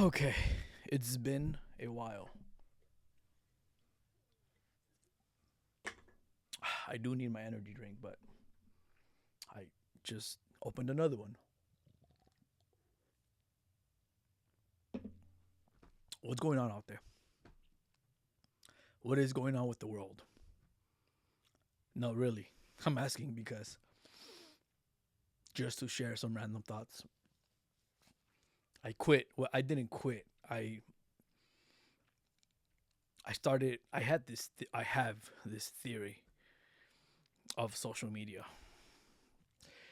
Okay, it's been a while. I do need my energy drink, but I just opened another one. What's going on out there? What is going on with the world? No, really. I'm asking because just to share some random thoughts. I quit. Well, I didn't quit. I started. I had this. I have this theory of social media,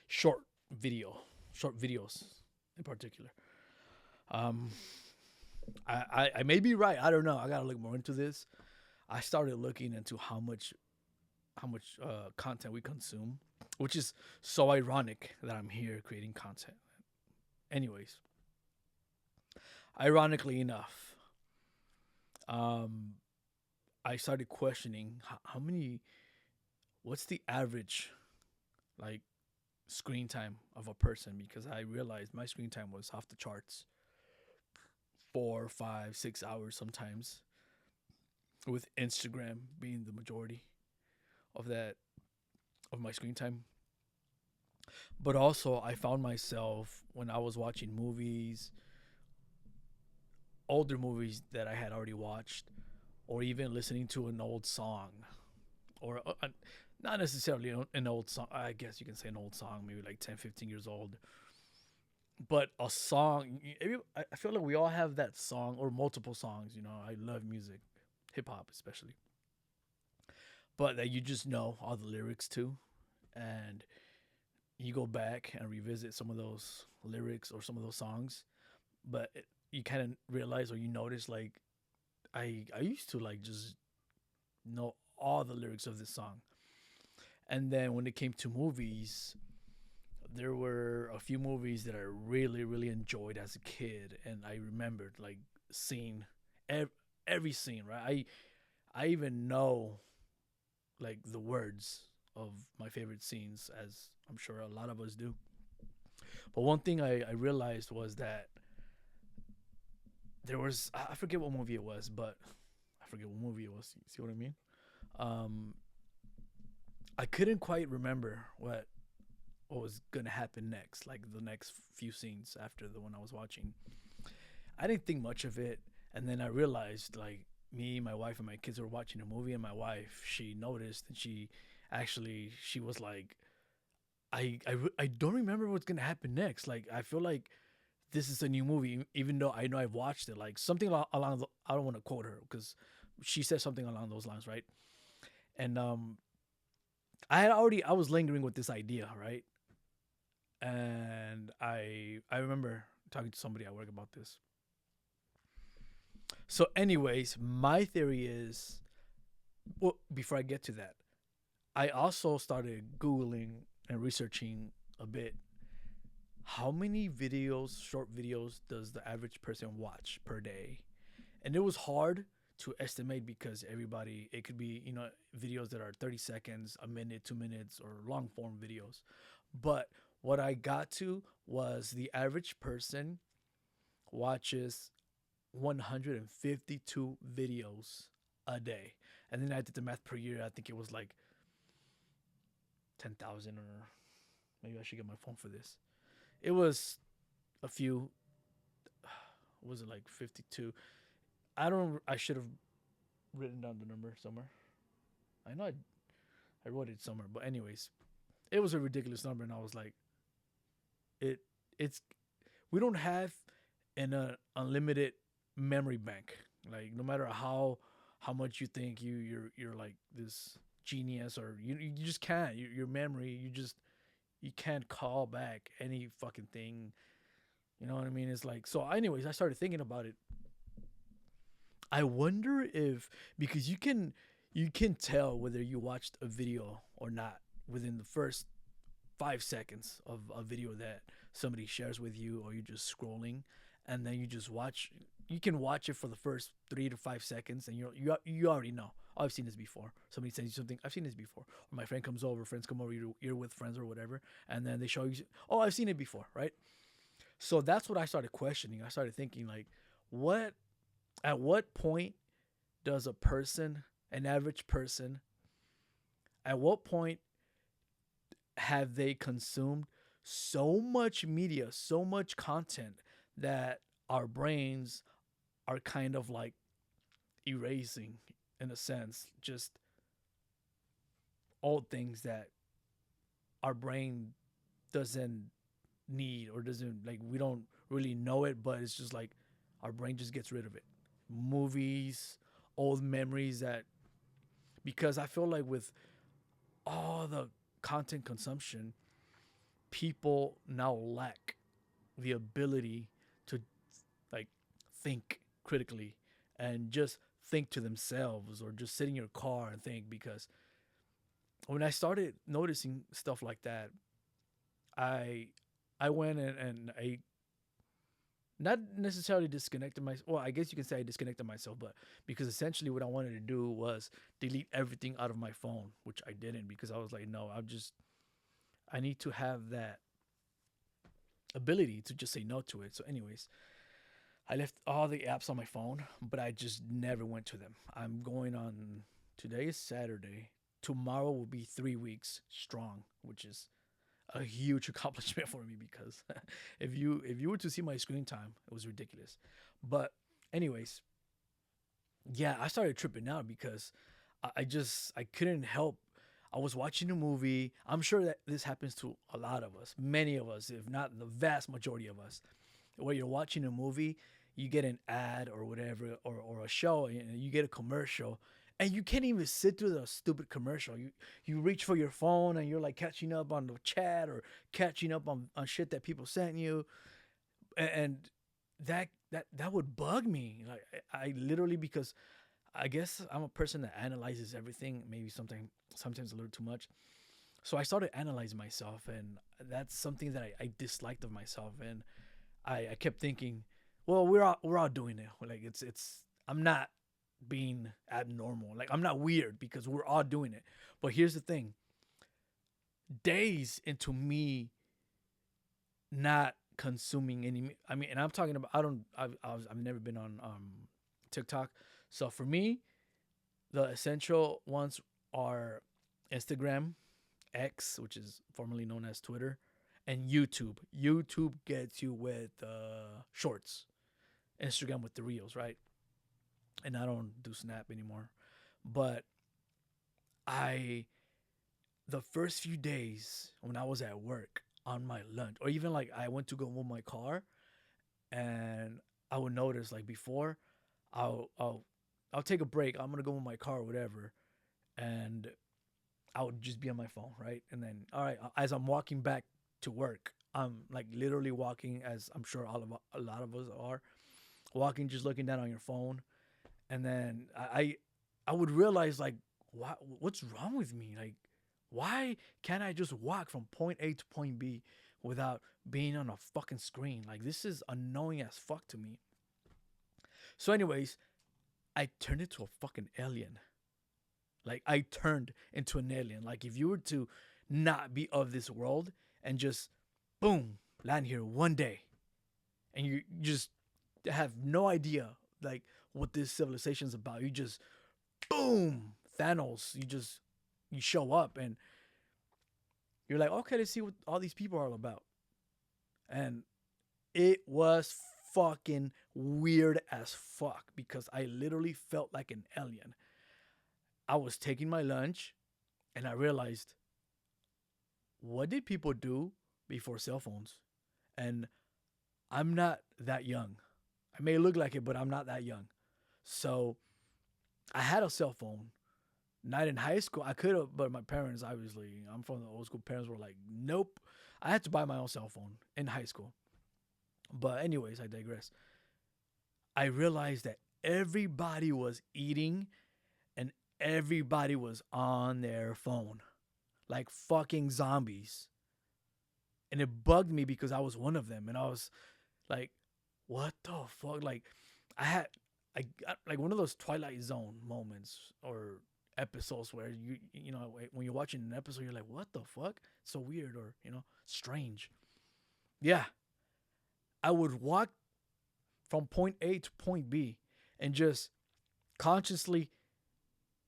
short video, short videos in particular. Um, I may be right. I don't know. I gotta look more into this. I started looking into how much content we consume, which is so ironic that I'm here creating content. Anyways, ironically enough, um, I started questioning how many, what's the average like screen time of a person because I realized my screen time was off the charts, 4, 5, 6 hours sometimes, with Instagram being the majority of that of my screen time. But also, I found myself when I was watching movies, older movies that I had already watched, or even listening to an old song, or not necessarily an old song. I guess you can say an old song, maybe like 10, 15 years old. But a song, I feel like we all have that song or multiple songs. I love music, hip hop especially, but that you just know all the lyrics to, and you go back and revisit some of those lyrics or some of those songs, but you kind of realize or you notice like I used to like just know all the lyrics of this song. And then when it came to movies, there were a few movies that I really really enjoyed as a kid, and I remembered like seeing ev- every scene. Right, I even know like the words of my favorite scenes, as I'm sure a lot of us do. But one thing I realized was that there was I forget what movie it was, but I forget what movie it was. You see what I mean? Um, I couldn't quite remember what was gonna happen next, like the next few scenes after the one I was watching. I didn't think much of it, and then I realized like me, my wife, and my kids were watching a movie, and my wife she noticed, and she was like, I don't remember what's gonna happen next. Like I feel like this is a new movie, even though I know I've watched it. Like something along the, I don't want to quote her because she said something along those lines, right? And I was lingering with this idea, right? And I remember talking to somebody at work about this. So, anyways, my theory is, well, before I get to that, I also started googling and researching a bit. How many videos, short videos, does the average person watch per day? And it was hard to estimate because everybody, it could be videos that are 30 seconds, a minute, 2 minutes, or long form videos. But what I got to was the average person watches 152 videos a day. And then I did the math per year. I think it was like 10,000, or maybe I should get my phone for this. It was a few, was it like 52? I should have written down the number somewhere. I know I wrote it somewhere, but anyways, it was a ridiculous number, and I was like, it it's we don't have an unlimited memory bank. Like no matter how much you think you're like this genius, or you just can't. Your memory, you can't call back any fucking thing. You know what I mean? It's like so. Anyways, I started thinking about it. I wonder if because you can tell whether you watched a video or not within the first 5 seconds of a video that somebody shares with you, or you're just scrolling, and then you just watch. You can watch it for the first 3 to 5 seconds, and you already know. Oh, I've seen this before. Somebody sends you something. I've seen this before. Or my friend comes over. Friends come over. You're with friends or whatever, and then they show you. Oh, I've seen it before, right? So that's what I started questioning. I started thinking like, what at what point does a person, an average person, at what point have they consumed so much media, so much content that our brains are kind of like erasing, in a sense, just old things that our brain doesn't need, or doesn't, like, we don't really know it, but it's just like our brain just gets rid of it. Movies, old memories that, because I feel like with all the content consumption, people now lack the ability to, like, think critically and just think to themselves, or just sit in your car and think. Because when I started noticing stuff like that, I I went and I not necessarily disconnected myself. Well, I guess you can say I disconnected myself, but because essentially what I wanted to do was delete everything out of my phone, which I didn't, because I was like, no, I need to have that ability to just say no to it. So, anyways, I left all the apps on my phone, but I just never went to them. I'm going on, today is Saturday. Tomorrow will be 3 weeks strong, which is a huge accomplishment for me, because if you were to see my screen time, it was ridiculous. But anyways, yeah, I started tripping out because I couldn't help. I was watching a movie. I'm sure that this happens to a lot of us, many of us, if not the vast majority of us, where you're watching a movie, you get an ad or whatever, or a show, and you get a commercial, and you can't even sit through the stupid commercial. You reach for your phone, and you're like catching up on the chat, or catching up on shit that people sent you, and that would bug me. Like, I literally, because I guess I'm a person that analyzes everything, maybe sometimes a little too much. So I started analyzing myself, and that's something that I disliked of myself. And I kept thinking, well, we're all doing it. Like, it's I'm not being abnormal. Like, I'm not weird, because we're all doing it. But here's the thing: days into me not consuming any. I mean, and I'm talking about, I don't. I've never been on TikTok. So for me, the essential ones are Instagram, X, which is formerly known as Twitter, and YouTube. YouTube gets you with shorts. Instagram with the reels, right? And I don't do Snap anymore. But I, the first few days when I was at work on my lunch, or even like I went to go move my car, and I would notice, like, before, I'll I'll I'll take a break. I'm gonna go move my car or whatever, and I would just be on my phone, right? And then, all right, as I'm walking back to work, I'm like literally walking, as I'm sure a lot of us are walking, just looking down on your phone. And then I would realize, like, what's wrong with me? Like, why can't I just walk from point A to point B without being on a fucking screen? Like, this is annoying as fuck to me. So, anyways, I turned into a fucking alien. Like, I turned into an alien. Like, if you were to not be of this world and just boom, land here one day, and you just have no idea, like, what this civilization is about. You just boom, Thanos. You show up, and you're like, okay, let's see what all these people are all about. And it was fucking weird as fuck, because I literally felt like an alien. I was taking my lunch, and I realized, what did people do before cell phones? And I'm not that young. I may look like it, but I'm not that young. So I had a cell phone. Not in high school. I could have, but my parents, obviously, I'm from the old school. Parents were like, nope. I had to buy my own cell phone in high school. But, anyways, I digress. I realized that everybody was eating, and everybody was on their phone like fucking zombies. And it bugged me, because I was one of them. And I was like, what the fuck? Like, I got like one of those Twilight Zone moments or episodes where you know, when you're watching an episode, you're like, what the fuck? It's so weird, or, strange. Yeah, I would walk from point A to point B, and just consciously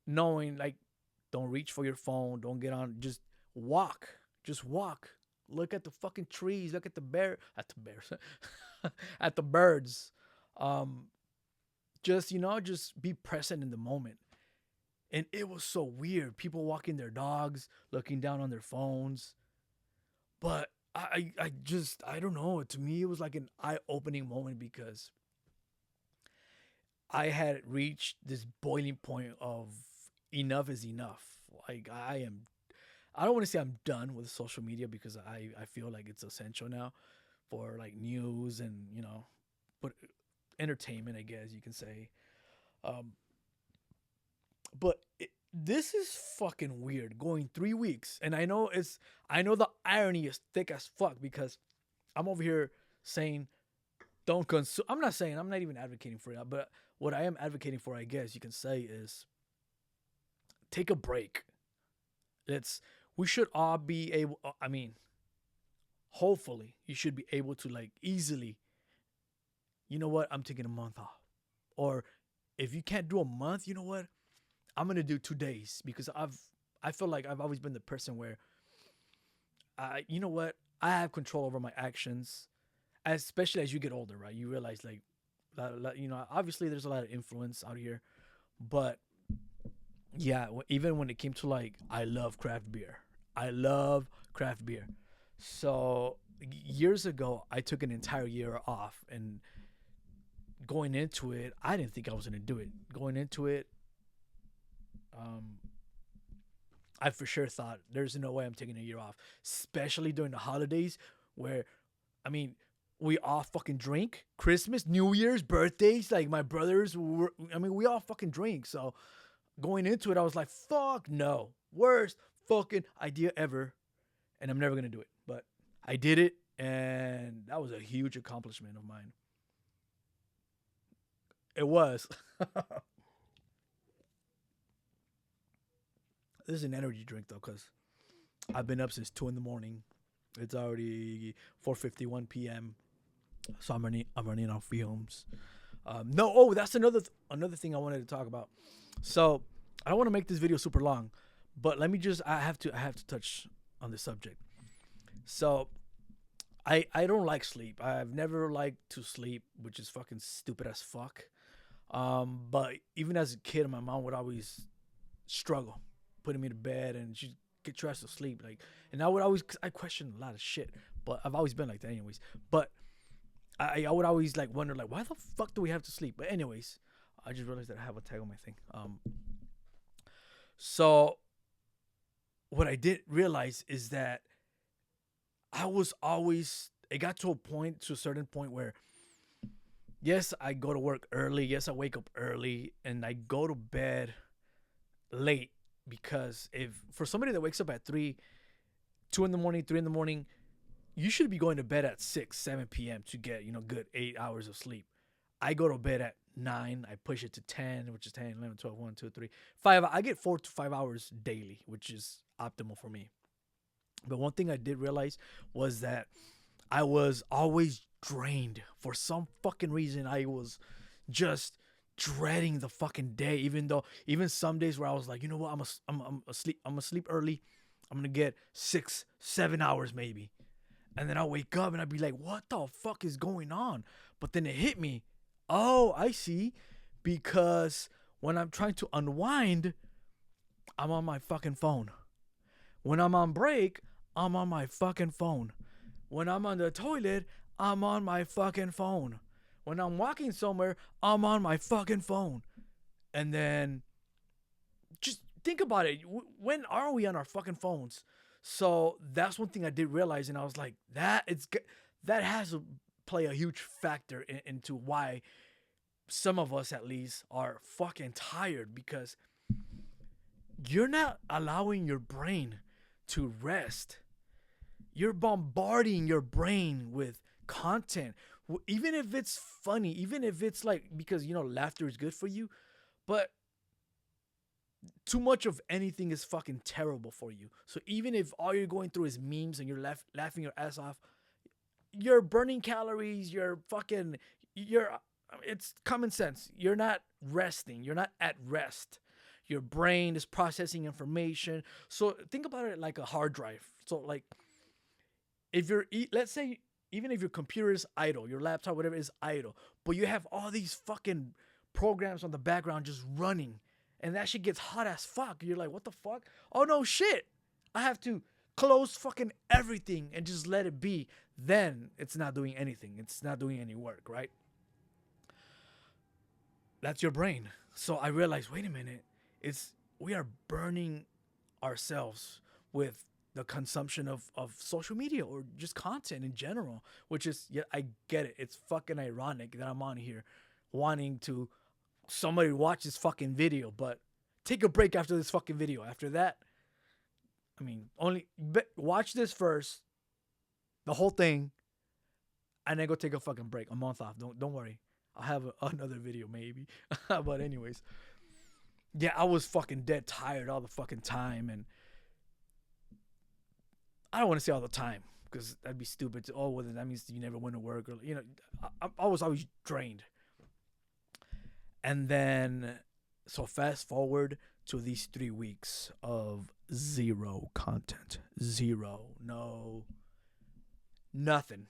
knowing like, don't reach for your phone, don't get on, just walk. Look at the fucking trees, look at the bears, at the birds. Um, just just be present in the moment. And it was so weird. People walking their dogs, looking down on their phones. But I just I don't know. To me, it was like an eye opening moment because I had reached this boiling point of enough is enough. Like I don't want to say I'm done with social media because I feel like it's essential now for like news and but entertainment, I guess you can say. Um, but this is fucking weird. Going 3 weeks, and I know the irony is thick as fuck because I'm over here saying don't consume. I'm not saying I'm not even advocating for that, but what I am advocating for, I guess you can say, is take a break. It's we should all be able. I mean, hopefully, you should be able to like easily. You know what? I'm taking a month off, or if you can't do a month, you know what? I'm gonna do 2 days because I feel like I've always been the person where you know what? I have control over my actions, especially as you get older, right? You realize like, obviously there's a lot of influence out here, but yeah, even when it came to like, I love craft beer. I love craft beer. So years ago, I took an entire year off, and going into it, I didn't think I was gonna do it. Going into it, um, I for sure thought there's no way I'm taking a year off, especially during the holidays where, I mean, we all fucking drink. Christmas, New Year's, birthdays, like my brothers I mean, we all fucking drink. So going into it, I was like, fuck no. Worst fucking idea ever. And I'm never going to do it. But I did it. And that was a huge accomplishment of mine. It was. This is an energy drink, though, because I've been up since 2 in the morning. It's already 4:51 p.m. So I'm running on fumes. No, oh, that's another thing I wanted to talk about. So I don't want to make this video super long, but let me just I have to touch on this subject. So I don't like sleep. I've never liked to sleep, which is fucking stupid as fuck. But even as a kid, my mom would always struggle putting me to bed, and she'd get dressed to sleep. Like, and I question a lot of shit, but I've always been like that, anyways. But I would always like wonder like, why the fuck do we have to sleep? But anyways, I just realized that I have a tag on my thing. So what I did realize is that I was always it got to a certain point where, yes, I go to work early, yes, I wake up early, and I go to bed late because if for somebody that wakes up at 2 in the morning, 3 in the morning, you should be going to bed at 6, 7 p.m. to get, good 8 hours of sleep. I go to bed at 9. I push it to 10, which is 10, 11, 12, 1, 2, 3, 5. I get 4 to 5 hours daily, which is optimal for me. But one thing I did realize was that I was always drained. For some fucking reason, I was just dreading the fucking day. Even some days where I was like, you know what, I'm asleep. I'm gonna sleep early. I'm gonna get 6, 7 hours maybe. And then I'll wake up and I'd be like, what the fuck is going on? But then it hit me. Oh, I see. Because when I'm trying to unwind, I'm on my fucking phone. When I'm on break, I'm on my fucking phone. When I'm on the toilet, I'm on my fucking phone. When I'm walking somewhere, I'm on my fucking phone. And then just think about it. When are we on our fucking phones? So that's one thing I did realize, and I was like, that has to play a huge factor into why some of us, at least, are fucking tired, because you're not allowing your brain to rest. You're bombarding your brain with content, even if it's funny, even if it's like, because laughter is good for you, but too much of anything is fucking terrible for you. So even if all you're going through is memes and you're laughing your ass off, you're burning calories. You're it's common sense. You're not resting. You're not at rest. Your brain is processing information. So think about it like a hard drive. So like if you're let's say even if your computer is idle, your laptop, whatever is idle, but you have all these fucking programs on the background just running, and that shit gets hot as fuck. You're like, what the fuck? Oh no shit. I have to close fucking everything and just let it be. Then it's not doing anything. It's not doing any work, right? That's your brain. So I realized, wait a minute, it's we are burning ourselves with the consumption of social media or just content in general, which is yeah, I get it. It's fucking ironic that I'm on here wanting to somebody watch this fucking video, but take a break after this fucking video. After that, I mean, watch this first, the whole thing, and then go take a fucking break, a month off. Don't worry. I'll have another video maybe. But anyways, yeah, I was fucking dead tired all the fucking time, and I don't want to say all the time because that'd be stupid. Oh, well, that means you never went to work, or I was always drained. And then, so fast forward to these 3 weeks of zero content, zero, no, nothing.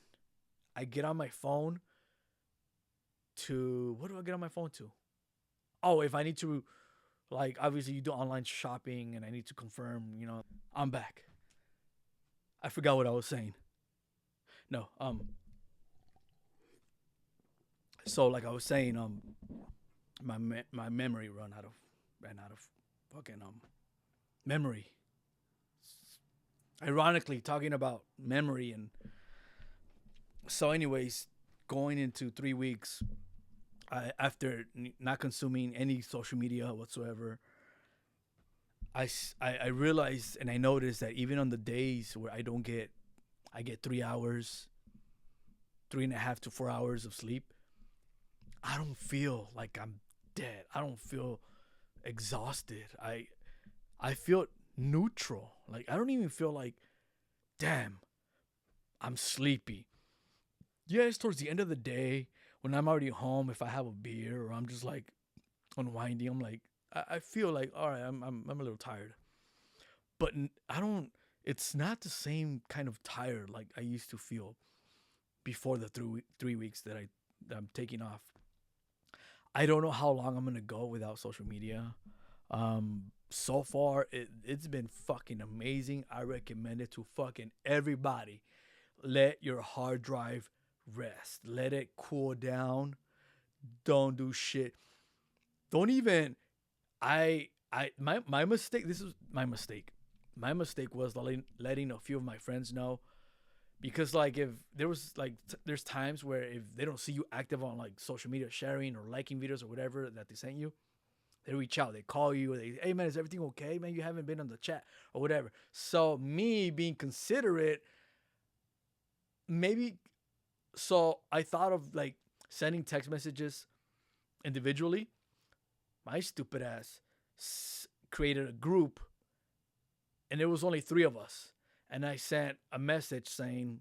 I get on my phone to what do I get on my phone to? Oh, if I need to, like, obviously you do online shopping, and I need to confirm, I'm back. I forgot what I was saying. No, so like I was saying, my memory ran out of fucking memory. Ironically, talking about memory, and so anyways, going into 3 weeks, after not consuming any social media whatsoever, I realized and I noticed that even on the days where I get 3 hours, 3.5 to 4 hours of sleep, I don't feel like I'm dead. I don't feel exhausted. I feel neutral. Like I don't even feel like, damn, I'm sleepy. Yes, towards the end of the day, when I'm already home, if I have a beer or I'm just like unwinding, I'm like, I feel like, all right, I'm a little tired, but I don't. It's not the same kind of tired like I used to feel before the 3 weeks that I'm taking off. I don't know how long I'm gonna go without social media. So far it's been fucking amazing. I recommend it to fucking everybody. Let your hard drive rest. Let it cool down. Don't do shit. Don't even my mistake. This is my mistake. My mistake was letting a few of my friends know, because like if there was like there's times where if they don't see you active on like social media, sharing or liking videos or whatever that they sent you, they reach out, they call you, hey man, is everything okay, man? You haven't been on the chat or whatever. So me being considerate, maybe, so I thought of like sending text messages individually. My stupid ass created a group, and there was only 3 of us, and I sent a message saying,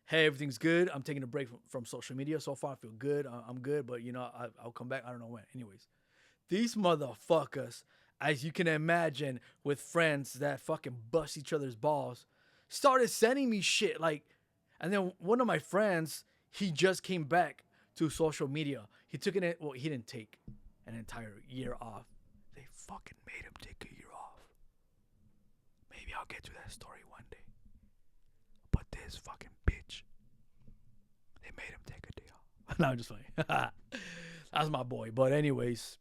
hey, everything's good. I'm taking a break from social media. So far, I feel good. I'm good, but I'll come back. I don't know when. Anyways, these motherfuckers, as you can imagine, with friends that fucking bust each other's balls, started sending me shit like, and then one of my friends, he just came back to social media. He took it. Well, he didn't take an entire year off. They fucking made him take a year off. Maybe I'll get to that story one day. But this fucking bitch, they made him take a day off. No, I'm just playing. That's my boy. But anyways,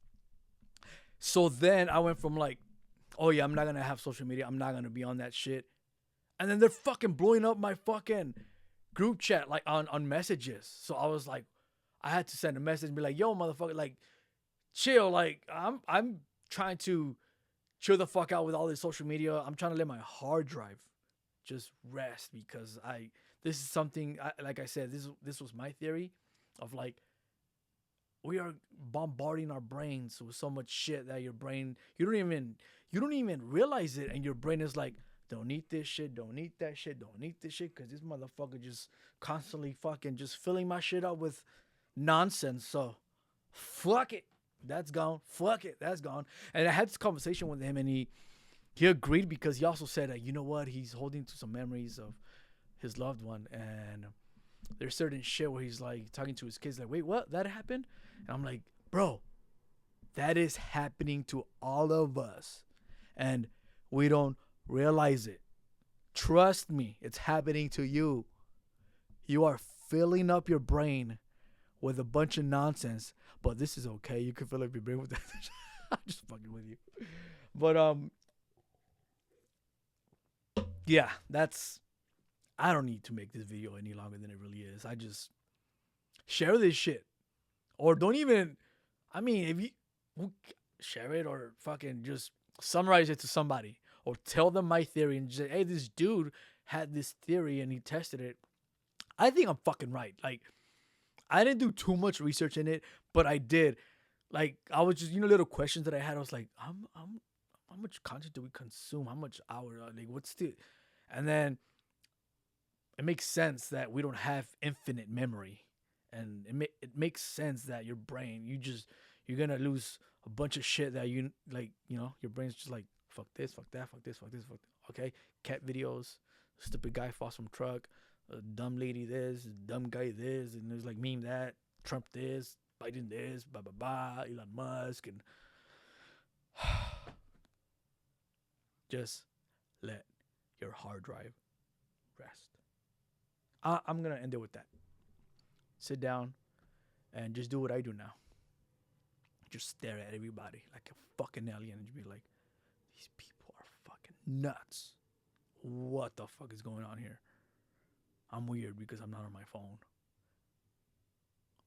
so then I went from like, oh yeah, I'm not gonna have social media. I'm not gonna be on that shit. And then they're fucking blowing up my fucking group chat like on messages. So I was like, I had to send a message and be like, yo, motherfucker, like, chill. Like, I'm trying to chill the fuck out with all this social media. I'm trying to let my hard drive just rest, because this is something, like I said, this was my theory of like, we are bombarding our brains with so much shit that your brain, you don't even realize it, and your brain is like, don't eat this shit, don't eat that shit, don't eat this shit, because this motherfucker just constantly fucking just filling my shit up with nonsense. So fuck it. That's gone. Fuck it. That's gone. And I had this conversation with him, and he agreed because he also said that, you know what, he's holding to some memories of his loved one, and there's certain shit where he's like talking to his kids like, wait, what, that happened? And I'm like, bro, that is happening to all of us, and we don't realize it. Trust me, it's happening to you. You are filling up your brain with a bunch of nonsense, but this is okay. You can fill up your brain with that. I'm just fucking with you. But yeah, that's. I don't need to make this video any longer than it really is. I just share this shit, or don't even. I mean, if you share it or fucking just summarize it to somebody, or tell them my theory and just say, hey, this dude had this theory and he tested it. I think I'm fucking right. Like, I didn't do too much research in it, but I did. Like, I was just, little questions that I had. I was like, how much content do we consume? How much hour? Like, what's the. And then it makes sense that we don't have infinite memory. And it makes sense that your brain, you're going to lose a bunch of shit that your brain's just like, fuck this, fuck that, fuck this, fuck this, fuck that. Okay? Cat videos, stupid guy falls from truck, a dumb lady this, dumb guy this, and there's like meme that, Trump this, Biden this, blah blah blah, Elon Musk, and just let your hard drive rest. I'm gonna end it with that. Sit down and just do what I do now. Just stare at everybody like a fucking alien and just be like, these people are fucking nuts. What the fuck is going on here? I'm weird because I'm not on my phone.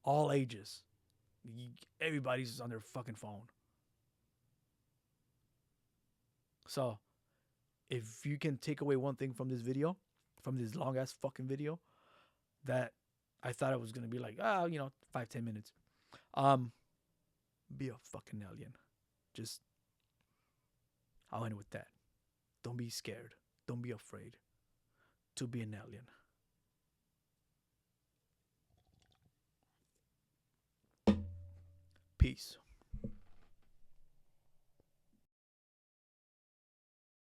All ages. Everybody's on their fucking phone. So, if you can take away one thing from this video, from this long ass fucking video, that I thought it was gonna be like, 5-10 minutes. Be a fucking alien. Just, I'll end with that. Don't be scared. Don't be afraid to be an alien. Peace.